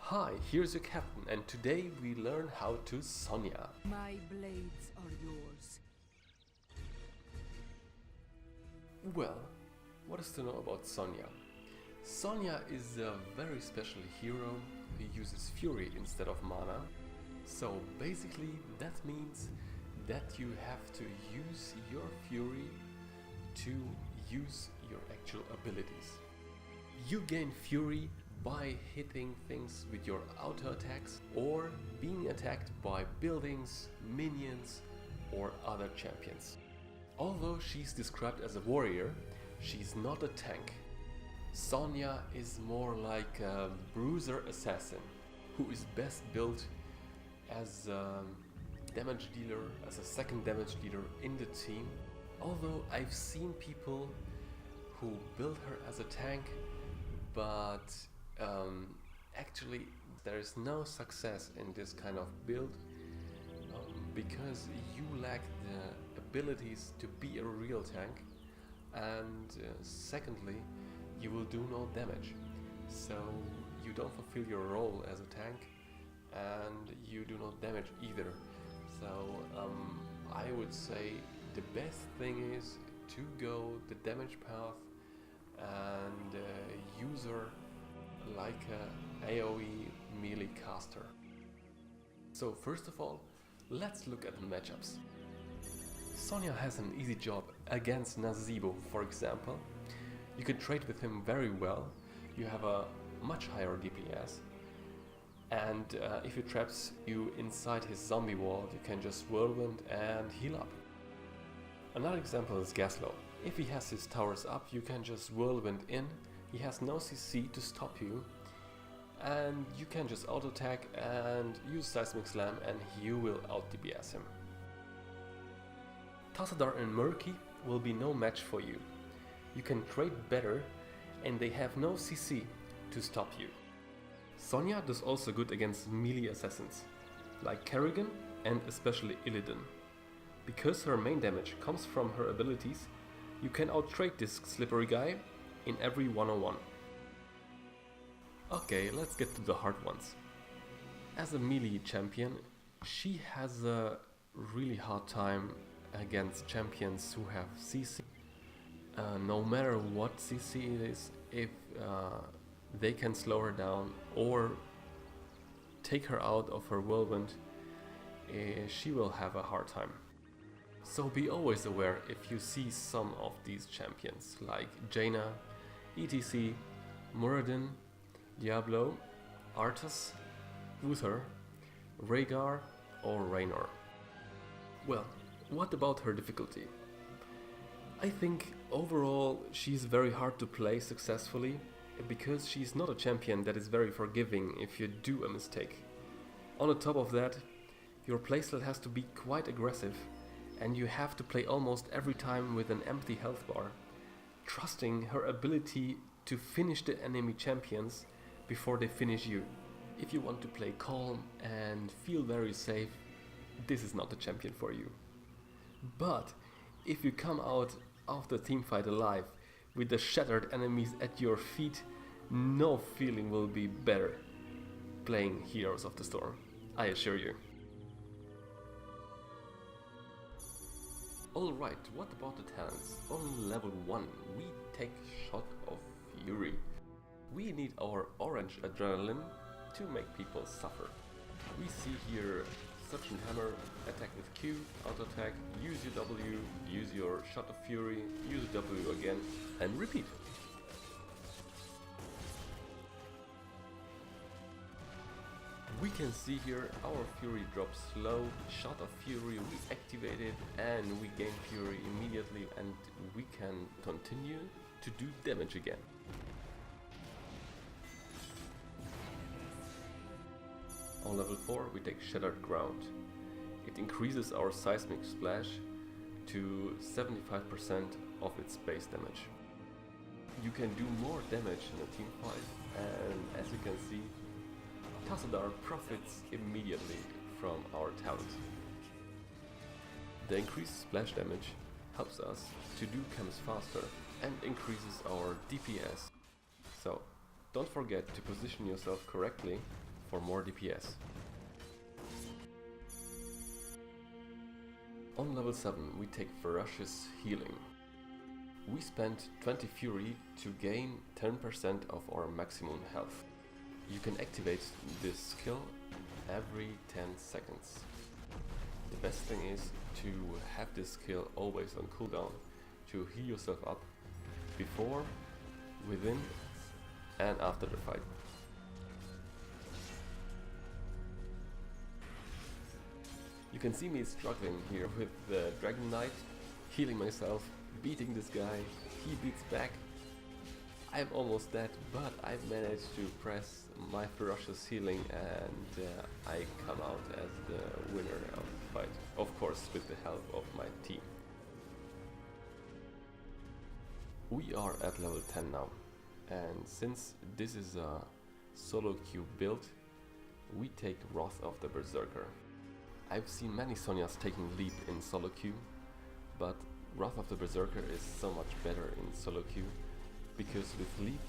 Hi, here's your captain, and today we learn how to Sonya. My blades are yours. Well, what is to know about Sonya? Sonya is a very special hero who uses fury instead of mana. So basically that means that you have to use your fury to use your actual abilities. You gain fury by hitting things with your auto attacks or being attacked by buildings, minions or other champions. Although she's described as a warrior, she's not a tank. Sonya is more like a bruiser assassin who is best built as a damage dealer, as a second damage dealer in the team. Although I've seen people who build her as a tank, but actually there is no success in this kind of build because you lack the abilities to be a real tank, and secondly you will do no damage, so you don't fulfill your role as a tank and you do no damage either. So I would say the best thing is to go the damage path and use her like a AoE melee caster. So first of all, let's look at the matchups. Sonya has an easy job against Nazebo, for example. You can trade with him very well, you have a much higher DPS, and if he traps you inside his zombie wall, you can just whirlwind and heal up. Another example is Gaslow. If he has his towers up, you can just whirlwind in, he has no CC to stop you, and you can just auto attack and use Seismic Slam and you will out DPS him. Tassadar and Murky will be no match for you. You can trade better and they have no CC to stop you. Sonya does also good against melee assassins, like Kerrigan and especially Illidan. Because her main damage comes from her abilities, you can outtrade this slippery guy in every one-on-one. Okay, let's get to the hard ones. As a melee champion, she has a really hard time against champions who have CC. No matter what CC it is, if they can slow her down or take her out of her whirlwind, she will have a hard time. So be always aware if you see some of these champions like Jaina, ETC, Muradin, Diablo, Arthas, Uther, Rhaegar or Raynor. Well, what about her difficulty? I think overall she's very hard to play successfully because she's not a champion that is very forgiving if you do a mistake. On the top of that, your playstyle has to be quite aggressive and you have to play almost every time with an empty health bar, trusting her ability to finish the enemy champions before they finish you. If you want to play calm and feel very safe, this is not the champion for you. But if you come out of the teamfight alive with the shattered enemies at your feet, no feeling will be better playing Heroes of the Storm, I assure you. Alright, what about the talents? On level 1 we take Shot of Fury. We need our orange adrenaline to make people suffer. We see here Suction Hammer, attack with Q, auto attack, use your W, use your Shot of Fury, use W again, and repeat. We can see here our Fury drops slow, Shot of Fury reactivated, and we gain Fury immediately, and we can continue to do damage again. On level 4 we take Shattered Ground. It increases our Seismic Splash to 75% of its base damage. You can do more damage in a team fight, and as you can see, Tassadar profits immediately from our talent. The increased splash damage helps us to do chems faster and increases our DPS. So don't forget to position yourself correctly for more DPS. On level 7 we take Ferocious Healing. We spend 20 Fury to gain 10% of our maximum health. You can activate this skill every 10 seconds. The best thing is to have this skill always on cooldown to heal yourself up before, within and after the fight. You can see me struggling here with the Dragon Knight, healing myself, beating this guy, he beats back. I'm almost dead, but I've managed to press my Ferocious Healing and I come out as the winner of the fight. Of course with the help of my team. We are at level 10 now, and since this is a Soloqueue build, we take Wrath of the Berserker. I've seen many Sonyas taking leap in Soloqueue, but Wrath of the Berserker is so much better in Soloqueue, because with leap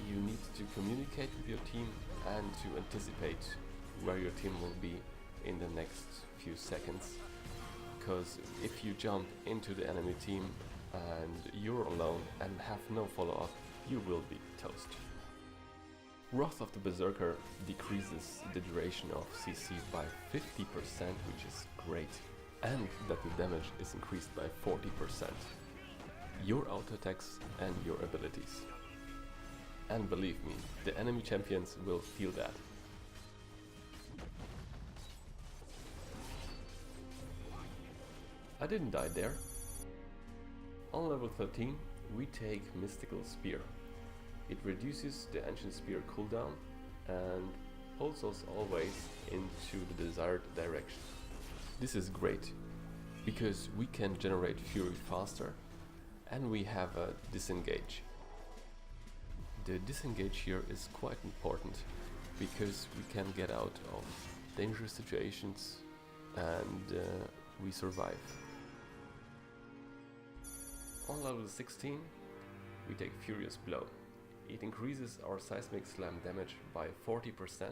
you need to communicate with your team and to anticipate where your team will be in the next few seconds. Because if you jump into the enemy team and you're alone and have no follow-up, you will be toast. Wrath of the Berserker decreases the duration of CC by 50%, which is great, and that the damage is increased by 40%. Your auto attacks and your abilities. And believe me, the enemy champions will feel that. I didn't die there. On level 13 we take Mystical Spear. It reduces the Ancient Spear cooldown and pulls us always into the desired direction. This is great because we can generate Fury faster and we have a disengage. The disengage here is quite important because we can get out of dangerous situations and we survive. On level 16 we take Furious Blow. It increases our Seismic Slam damage by 40%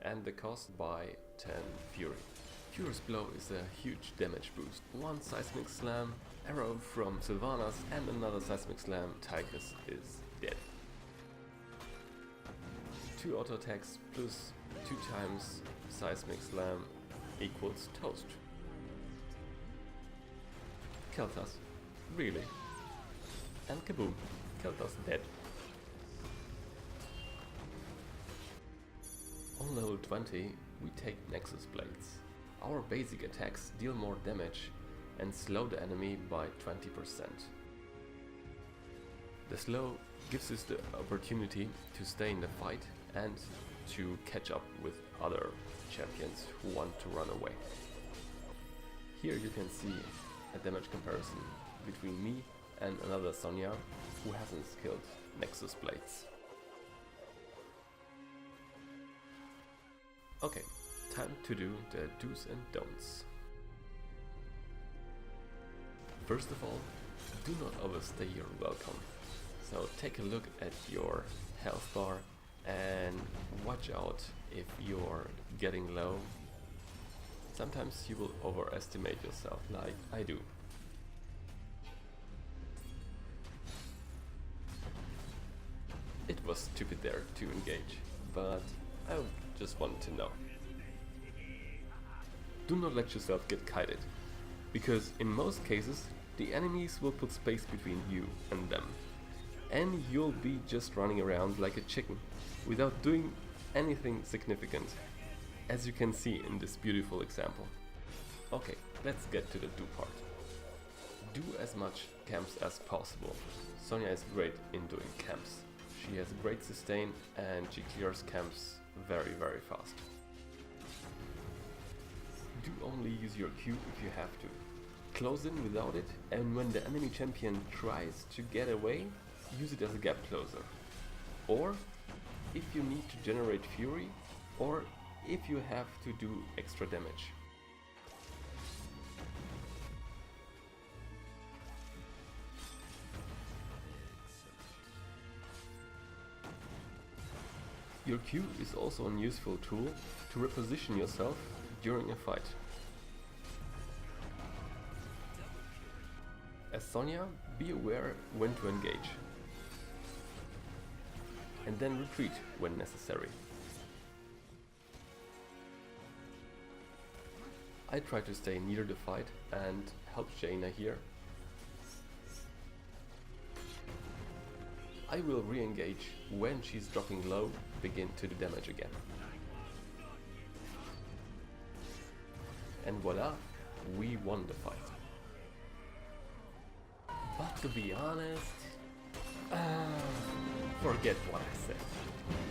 and the cost by 10 Fury. Furious Blow is a huge damage boost. One Seismic Slam, arrow from Sylvanas and another Seismic Slam, Tychus is dead. 2 auto attacks plus 2 times Seismic Slam equals toast. Kel'Thas, really? And kaboom, Kel'Thas dead. On level 20 we take Nexus Blades. Our basic attacks deal more damage and slow the enemy by 20%. The slow gives us the opportunity to stay in the fight and to catch up with other champions who want to run away. Here you can see a damage comparison between me and another Sonya who hasn't skilled Nexus Blades. Okay, time to do the do's and don'ts. First of all, do not overstay your welcome. So take a look at your health bar and watch out if you're getting low. Sometimes you will overestimate yourself, like I do. It was stupid there to engage, but I just wanted to know. Do not let yourself get kited, because in most cases the enemies will put space between you and them, and you'll be just running around like a chicken without doing anything significant, as you can see in this beautiful example. Okay, let's get to the do part. Do as much camps as possible. Sonya is great in doing camps. She has great sustain and she clears camps very fast. Do only use your Q if you have to. Close in without it, and when the enemy champion tries to get away, use it as a gap closer. Or if you need to generate fury, or if you have to do extra damage. Your Q is also a useful tool to reposition yourself during a fight. As Sonya, be aware when to engage, and then retreat when necessary. I try to stay near the fight and help Jaina here. I will re-engage when she's dropping low, begin to do damage again. And voila, we won the fight. But to be honest, forget what I said.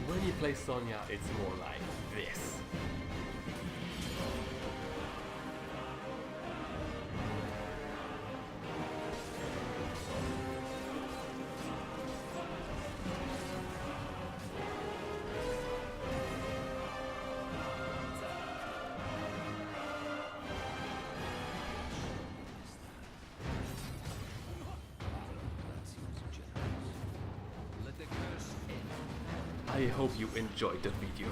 When you play Sonya, it's more like this. I hope you enjoyed the video.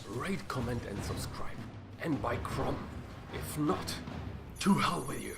Rate, comment and subscribe. And by Crom, if not, to hell with you.